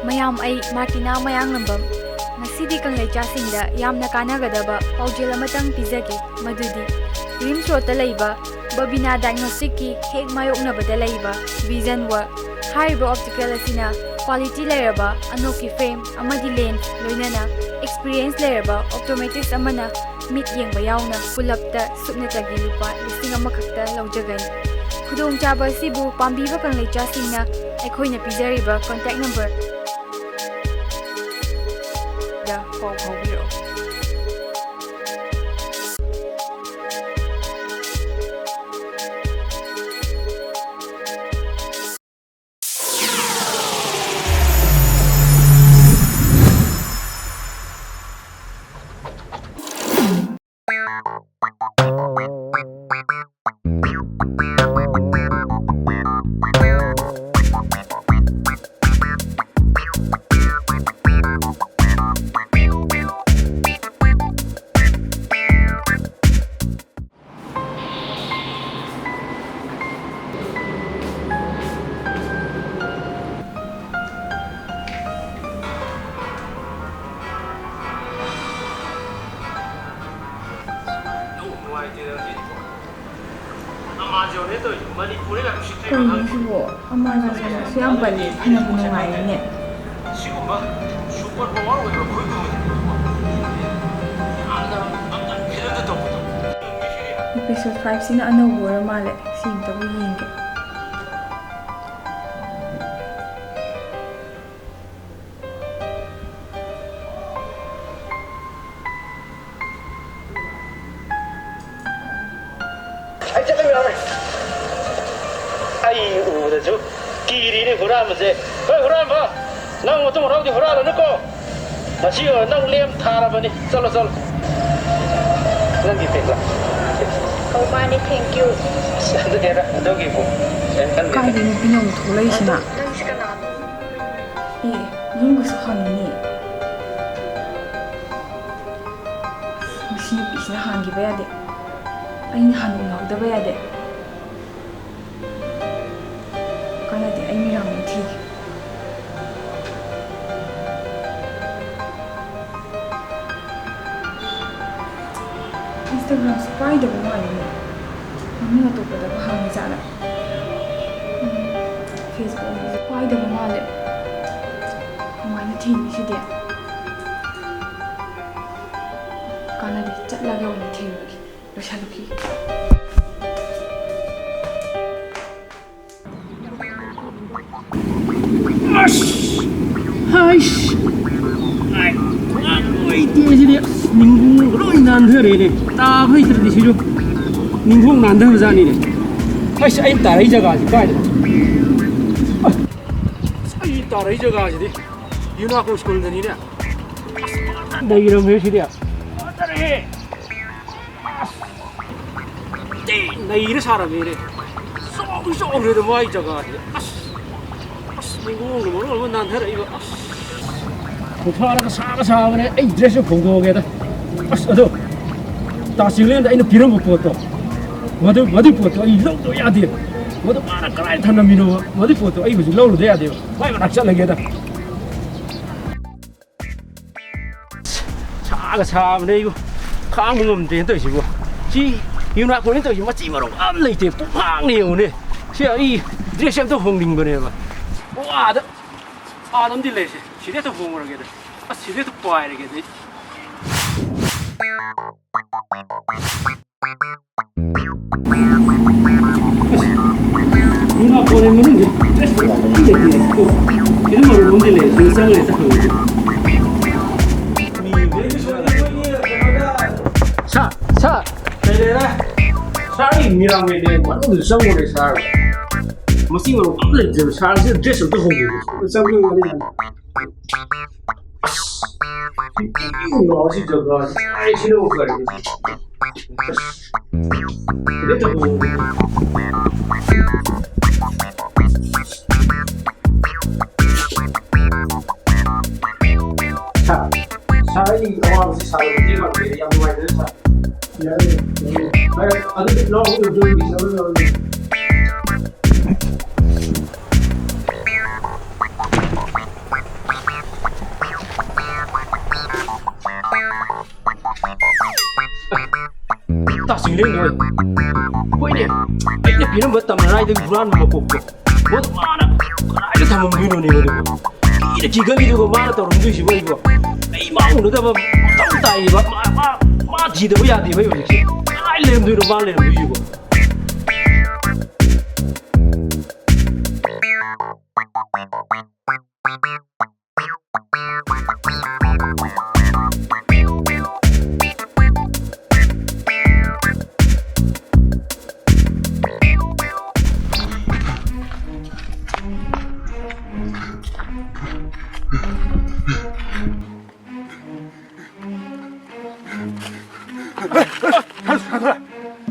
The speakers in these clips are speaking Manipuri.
ꯃꯌꯥꯝ ꯑꯩ ꯃꯥꯔꯇꯤꯅꯥ ꯃꯌꯥꯡꯂꯝꯕꯝ ꯉꯁꯤꯗꯤ ꯀꯪꯂꯩꯆꯥꯁꯤꯡꯗ ꯌꯥꯝꯅ ꯀꯥꯟꯅꯒꯗꯕ ꯄꯥꯎꯖꯦꯜ ꯑꯃꯇꯪ ꯄꯤꯖꯒꯦ ꯃꯗꯨꯗꯤ ꯔꯤꯝꯁ ꯔꯣꯗꯇ ꯂꯩꯕ ꯕꯕꯤꯅꯥ ꯗꯥꯏꯒꯅꯣꯁꯇꯤꯛꯀꯤ ꯍꯦꯛ ꯃꯥꯌꯣꯛꯅꯕꯗ ꯂꯩꯕ ꯚꯤꯖꯟ ꯋꯥꯔꯛ ꯍꯥꯏꯔꯤꯕ ꯑꯣꯞꯇꯤꯀꯦꯜ ꯑꯁꯤꯅ ꯛ꯭ꯋꯥꯂꯤꯇꯤ ꯂꯩꯔꯕ ꯑꯅꯣꯛꯀꯤ ꯐ꯭ꯔꯦꯝ ꯑꯃꯗꯤ ꯂꯦꯟꯁ ꯂꯣꯏꯅꯅ ꯑꯦꯛꯁꯄꯤꯔꯤꯌꯦꯟꯁ ꯂꯩꯔꯕ ꯑꯣꯞꯇꯣꯃꯦꯇ꯭ꯔꯤꯁ ꯑꯃꯅ ꯃꯤꯠ ꯌꯦꯡꯕ ꯌꯥꯎꯅ ꯄꯨꯂꯞꯇ ꯁꯨꯞꯅꯇꯒꯤ ꯂꯨꯄꯥ 1,000 ꯈꯛꯇ ꯂꯧꯖꯒꯅꯤ꯫ ꯈꯨꯗꯣꯡꯆꯥꯕ ꯑꯁꯤꯕꯨ ꯄꯥꯝꯕꯤꯕ ꯀꯪꯂꯩꯆꯥꯁꯤꯡꯅ ꯑꯩꯈꯣꯏꯅ ꯄꯤꯖꯔꯤꯕ ꯀꯣꯟꯇꯦꯛ ꯅꯝꯕꯔ ꯗ ꯄꯥꯎ ꯐꯥꯎꯕꯤꯔꯛꯎ꯫ ꯀꯩꯅꯣꯁꯤꯕꯣ ꯑꯃꯥꯖꯣꯟꯗꯁꯨ ꯌꯥꯝ ꯄꯜꯂꯤ ꯐꯅꯕꯨ ꯅꯨꯡꯉꯥꯏꯔꯤꯅꯦ꯫ 시구마 슈퍼 파워 오히려 거의 필요도 없고. episode 5 ꯁꯤꯅ ꯑꯅꯧꯕ ꯑꯣꯏꯔ ꯃꯥꯜꯂꯦ ꯁꯤ ꯑꯝꯇꯕꯨ ꯌꯦꯡꯒꯦ꯫ 아이 우다죠 끼리네 후라면서 왜 후라면 봐 난 어떤 뭐라고 후라를 넣고 마시오 난 렘 타라버니 썰어 난 기백라 Kaumani, thank you. 안되게라 저기 뭐 ꯀꯥꯏꯗꯩꯅꯣ ꯄꯤꯅꯧ ꯊꯣꯛꯂꯛꯏꯁꯤꯅ? Nang si kanano? ꯌꯦꯡꯕꯁꯨ ꯍꯪꯉꯤꯅꯤ꯫ ꯃꯁꯤ ꯅꯨꯄꯤꯁꯤꯅ ꯍꯥꯟꯈꯤꯕ ꯌꯥꯗꯦ꯫ ꯑꯩꯅ ꯍꯥꯟꯅ ꯎꯅꯍꯧꯗꯕ ꯌꯥꯗꯦ꯫ ꯀꯥꯟꯅꯗꯦ ꯑꯩ ꯃꯤꯔꯥꯡ ꯑꯃ ꯊꯤꯒꯦ꯫ 인스타그램ꯁꯨ ꯄꯥꯏꯗꯕ ꯃꯥꯜꯂꯤꯅꯦ꯫ ꯃꯃꯤꯡ ꯑꯇꯣꯞꯄꯗꯒ ꯍꯥꯡꯉꯤ ꯖꯥꯠꯂ? ꯐꯦꯁꯕꯨꯛ ꯑꯃꯁꯨ ꯄꯥꯏꯗꯕ ꯃꯥꯜꯂꯦ꯫ ꯀꯃꯥꯏꯅ ꯊꯤꯅꯤ ꯁꯤꯗꯤ? ꯀꯥꯟꯅꯗꯦ ꯆꯠꯂꯒ ꯑꯣꯏꯅ ꯊꯤꯔꯨꯔꯒꯦ ꯂꯣꯏꯁꯜꯂꯨꯈꯤꯒꯦ꯫ 아이씨, 어이 뒤에서리 닝궁 로이 난더래네. 딱 허이들이 시죠. 닝궁 난더자니네. 아이씨, 아이 따라 이자가지 가야 돼. 아이 따라 이자가지. 유나고 스쿨더니네. 나 이름 회시리야. 따라해. 나 이래 사람이래. 쏙 그래도 뭐 이자가지. 닝궁 뭐 얼마 난더래 이거. 사가 사가네 이 드레스 공도게다 아서 다시글랜드 아이는 비름 못 보고 뭐들 보고 이 롱도 해야 돼 뭐도 말아 그라이 타나 미노 뭐들 보고 이거 좀 롱도 해야 돼요 와이가 낙찰나게다 사가 사가네 이거 강문 없는데 또시고 지 유나 고는 또 이마 찌마로 암내 있대 뿡팡네 오네 시야 이 드레스도 홍링 거네 봐 와 남들래 시대도 봉으로게 돼. 시대도 보아야게 돼. 누나 보내면은 이게 이런 걸 뭔데래 세상을 해서 하는 거지. 사 내려라 사람이랑 내 완전 생활에 살아. 무슨으로 아무리 저 사람들 드레스도 보고 생각이 많이 나. 이거 어디 저거 아이 싫어 그래. 이것도 보고. 자, 사람이 어디 사람이 제가 왜 양보해야 되는 사. 야, 아니 너무 좀 이상한 ꯁꯤꯡꯂꯦꯡ ꯅꯣꯏ ꯍꯣꯏꯅꯦ ꯑꯩꯅ ꯄꯤꯔꯝꯕ ꯇꯝꯅꯔꯥꯏꯗꯒꯤ ꯍꯨꯔꯥꯟꯕ ꯃꯀꯣꯛꯇꯣ ꯃꯗꯨ ꯃꯥꯅ ꯀꯗꯥꯏꯗ ꯊꯝꯃꯝꯗꯣꯏꯅꯣꯅꯦ ꯃꯗꯨꯕꯨ ꯀꯤꯅ ꯀꯤꯒꯜꯂꯤꯗꯨꯒ ꯃꯥꯅ ꯇꯧꯔꯝꯗꯣꯏꯁꯤꯕꯨ ꯑꯩꯕꯨ ꯑꯩ ꯃꯥ ꯎꯅꯗꯕ ꯃꯇꯝ ꯇꯥꯏꯌꯦꯕ ꯃꯥ ꯊꯤꯗꯕ ꯌꯥꯗꯦꯕ ꯑꯩ ꯍꯧꯖꯤꯛꯁꯦ ꯀꯗꯥꯏ ꯂꯩꯔꯝꯗꯣꯏꯅꯣ ꯃꯥ ꯂꯩꯔꯝꯗꯣꯏꯁꯤꯕꯨ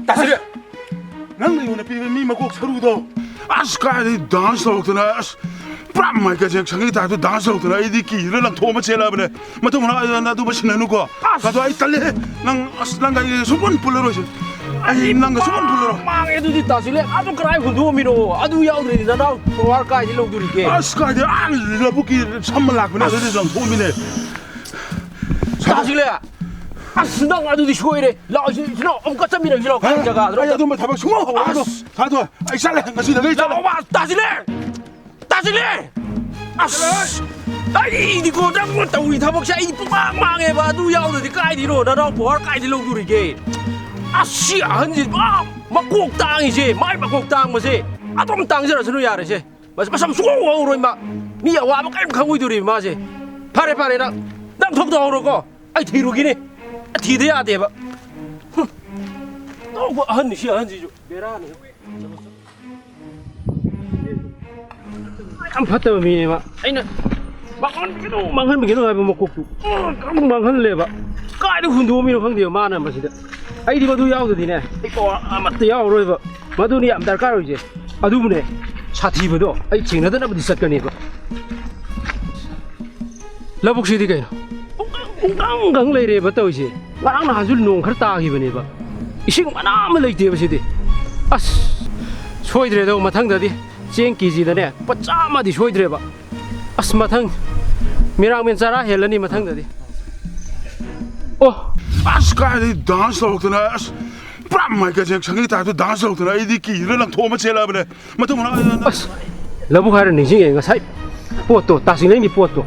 다스려! 난 이번에 삐미 먹고 서루도 아스카이 dan스 하고나 프람 마이크 쟁청이 다도 dan스 하고나 이디키 이러랑 도마 제라버네 맞도 뭐나 나도 멋있는 누구 가도 아이 딸래 난 가이 소문 불러로지 아이 난가 소문 불러로 망해도 다시래 아주 그라이 hunduomino adu yaudri na dau war kai di logdurike 아스카이 안 러부기 선물 낙구나 저좀 도미네 다시래 아스당 아두디 쇼이래 라이시나 엄까참이랑 지라 간자가 아이 나도 뭐 다박 숨어 가도 아이 살래 가시 내가 있잖아 와 다시래 아스 아이 이거 당고 우리 타박샤 이 망해 봐 adu yaudri kai di ro na dau war kai di logdurike 아씨 한지 막꼭 땅이지 말 막꼭 땅 뭐지 아좀 땅지라서는 야래지 맞아 맞아 수고하고 임마 니야 와면 깔끔 가고 있더리 맞지 파래랑 난 턱도 오르고 아이 뒤로기네 뒤대야 돼 봐. 또 한시 한지 메라네. 안 봤다 미네 마. 아이나 망한 미기도 하고 먹고 깜 망한래 봐. 까이도 hunduomino khangde mana masida. ai di madu yaudadine. 이거 아마트 야오로 봐. 마두니 안 달까로 이제. 아두분에 사티버도 아이 징나다나 버디 샀거니 봐. 라복시디 가이나. 웅강 레이레 버터시. 말랑 나줄 농 खरता 기버니 봐. 이싱 많아만 레이데 버시디. 아스. 소이드레도 마탕다디. 쟁 기지다네. 빠짜마디 소이드레 봐. 아스 마탕 미랑면 자라 헬라니 마탕다디. 아스카이 dan스 하고나 프람 마이크 쟁청이 다도 dan스 하고나 이디키 이러랑 도마 제라버네 맞도 뭐나 labu khara ningsing nga sai poto tasing leng ni poto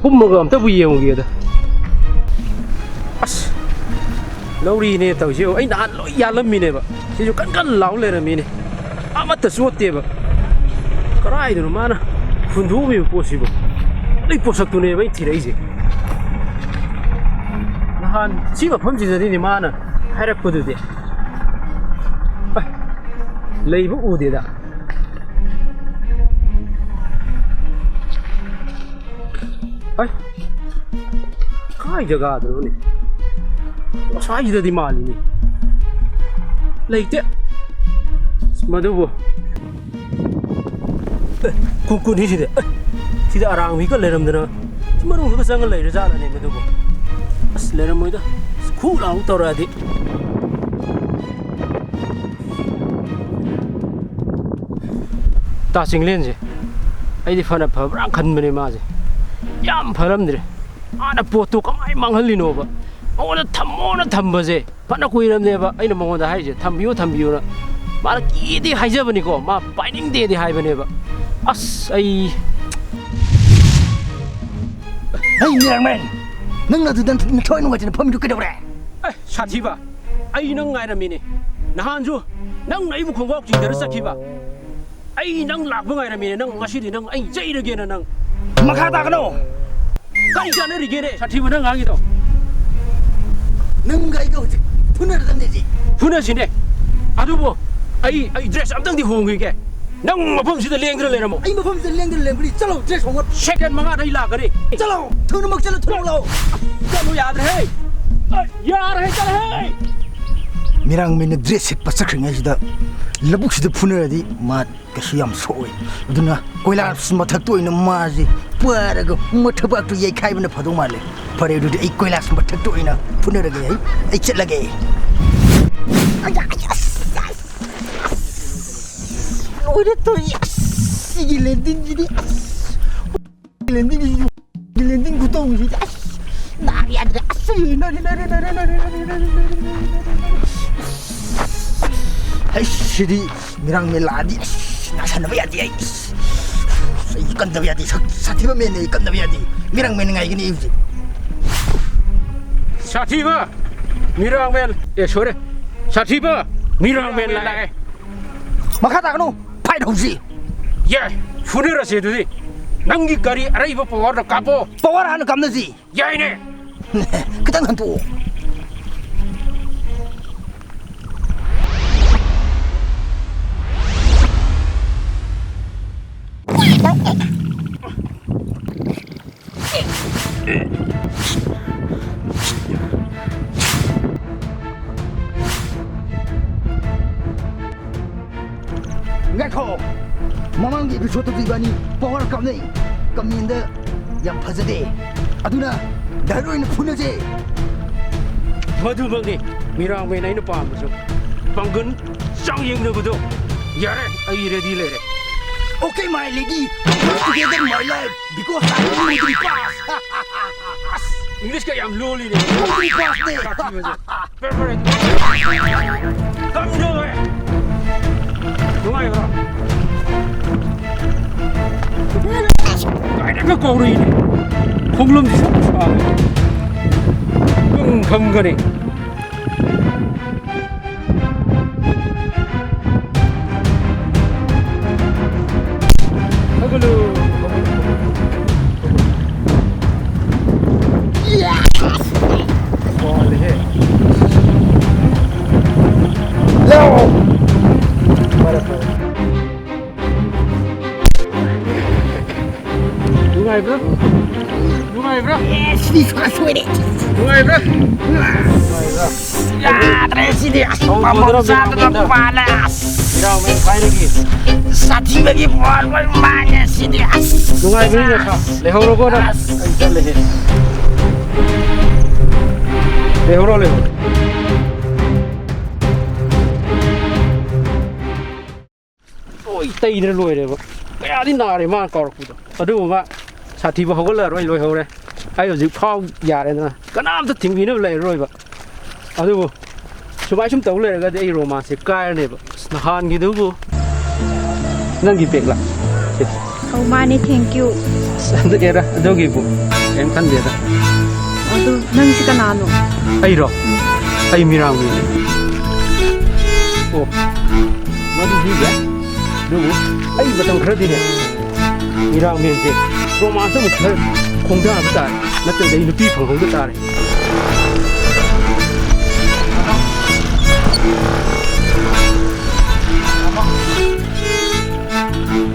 humma am ta bu yeng gi da as lori ne taw ji ai na lo ya lam mi ne ba ji ju kan law le ra mi ne ama ta su te ba karai du mana fundu mi possible nei posak tu ne bai thi rai ji nahan chi ma pham ji da ni mana harak ko du de lei bu u de da ai kai jaga da ne sai da di mali ni leite madubo kun ni sida sida arang mi ka leram dana marung ka sang leira ja la ne madubo as leram moida khu la u tora di ta sing len je ai di fana pha rang khan mene ma je yam pharamdre ana potu kamai manghalino ba ona thambase phana kuiramne ba aina mongoda haije thambiyo na mara kidi haijabani ko ma binding de de haibane ba as ai mirangmen nang na dudan thoi nunga jena phami dukke dore ai sathi ba ai nang ngai ramini nahan ju nang nai bu khongok ji der sakhi ba ai nang lak bu ngai ramini nang ngasi di nang ai jai rage na nang makha ta kano kai jana rige ne sathi ba nang ngai to nang gai go phuna da ne ji phuna sine adubo ai dress amtang di hong ge nang mafam sida lengdra le ramo ai mafam sida lengdra le bri chalo dress hong second manga dai la gari chalo thunu mak chalo thunu lo chalo yaad hai yaar hai chal hai mirang min dress sit pasak ngai sida labuk sida phuna di ma kasu yam soi aduna koila mathak to ina ma ji paraga mathaba tu yai khai bana phadong male phare du ai koila mathak to ina phuna rage ai chelage Udah tuh yes, gelending jadi gelending gutong jadi nari ada asli nari Hei sidi mirang meladi nasan ba yadi ai ikan da yadi sati ba men ikan da yadi mirang men ngai gini ivji Sativa mirang men sore Sativa mirang men la makata kanu pai dausi ya funera se dudi nangi kari araiba power da kapo power han kamnaji ya ine kitang hantu Ngakho mamangi episode tu ibani power kam nei kaminda yang phajade aduna daroin phunaje madu bangni mirang men ai no pam so pangun sang yeng no budo yare ai ready le okay my lady together my life because I want to pass English ka yam loli ne pass ne perfect come do it Đúng rồi. Cái này có cầu đi này. Không lâm thì sao? Không cái này. Hello. Yeah. Boleh. Hello. Đúng rồi bro. Đúng rồi bro. Yes, this was sweet. Đúng rồi bro. Ya, presiden. Vamos a dar palas. Mirang men phải lagi. Sati lagi buat mana sih dia? Đúng rồi bro sao? Leho rogo đó. Anh sẽ lehe. Leho ro leho. Ôi tay nó lùi rồi bro. Cái đi nào để mà cào được bro. Ở đâu mà Sativa họ có lỡ rồi lùi hồ này. Ai ở dưới phao già này nè. Cái nào cũng tiếng vì nó lệ rồi bro. Ở đâu chúng ta chúng tàu lệ cái đây Roma sẽ cài này bro. Nó han cái đâu bro. Nang gipek lah. Kau mani thank you. Santai kira, jauh gitu. Em kan dia dah. Aduh, nang si kanano. Ayo roh, ayo mirang ini. Oh, madu juga. Dulu, ayo batang kerja ni. Mirang ini je. Romansa mungkin kongda betul. Nanti dari lebih panggung betul.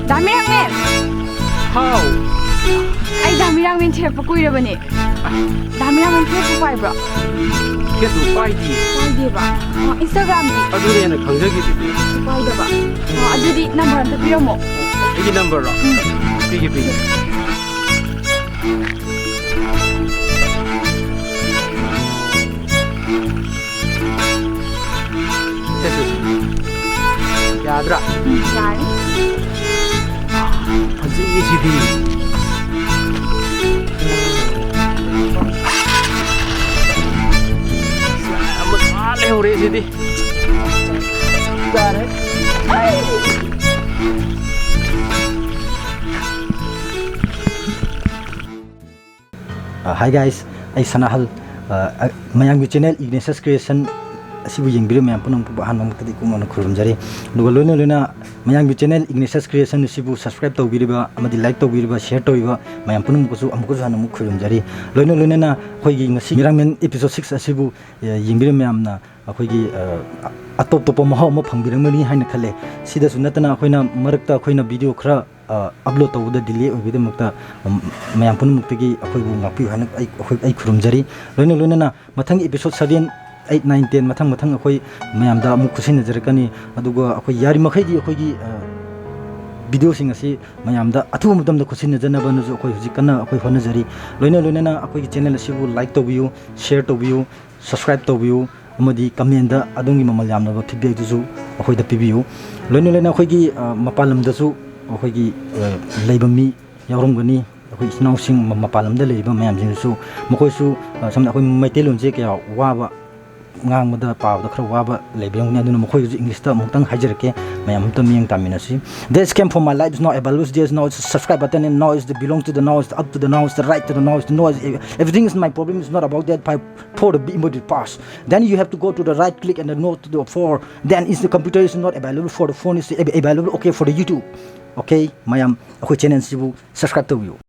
Damirang men. How? Ay damirang men thep pakui ra bani. Damirang men thep papai bro. Kita pai di. Pai di ba. Instagram di. Aduh ni nak kerja gitu. Pai da ba. Adu di number anta piramo. Ini number roh. Pergi pergi. Yadra. Yai. Panci isi di. Selamat malih ore isi di. Dare. Hi guys, I Sanahal mayang channel Ignatius Creation asibu yengbiro mayam punong pubahan mamutadi kumana khurumjari duga loina loina mayang channel Ignatius Creation asibu subscribe tawbiriba amadi like tawbiriba share tawbiba mayam punong kusu amkusu hanamu khurumjari loina loina na khoigi ngasi mirangmen episode 6 asibu yengbiro mayamna akhoi atop top mahaw ma phangbiramani haina khale sida sunatana akhoi marakta akhoi video khara upload tawda delay obide mukta mayam punong muktagi akhoi bu ngakpi haina ai khurumjari loina loina na mathang episode 7 8 9 10 mathang mathang akhoi mayam da mu khusin najarkani aduga akhoi yari makhai di akhoi gi video sing asi mayam da athu mutam da khusin najanaba nu akhoi huji kana akhoi hona jari loina loina na akhoi gi channel asi bu like to view share to view subscribe to view amadi comment da adungi mamal yamna ba feedback du akhoi da pibiu loina loina akhoi gi mapalam da su akhoi gi leibami yaurumgani akhoi isnau sing mapalam da leiba mayam jing su makoi su samna akhoi maitelon je kya wa ba ngang pau da khra wa ba lebeng ne aduna mokhoi English ta mungtang hajarke mayam ta miyang taminasi. This came from my life is not evaluate there's no subscribe button and now is the belong to the now is up to the now is the right to the now is the noise everything is my problem is not about that for the immediate pass. Then you have to go to the right click and the note to the for then is the computer is not available for the phone is available okay for the YouTube. Okay mayam akhoi channel sibu subscribe to you.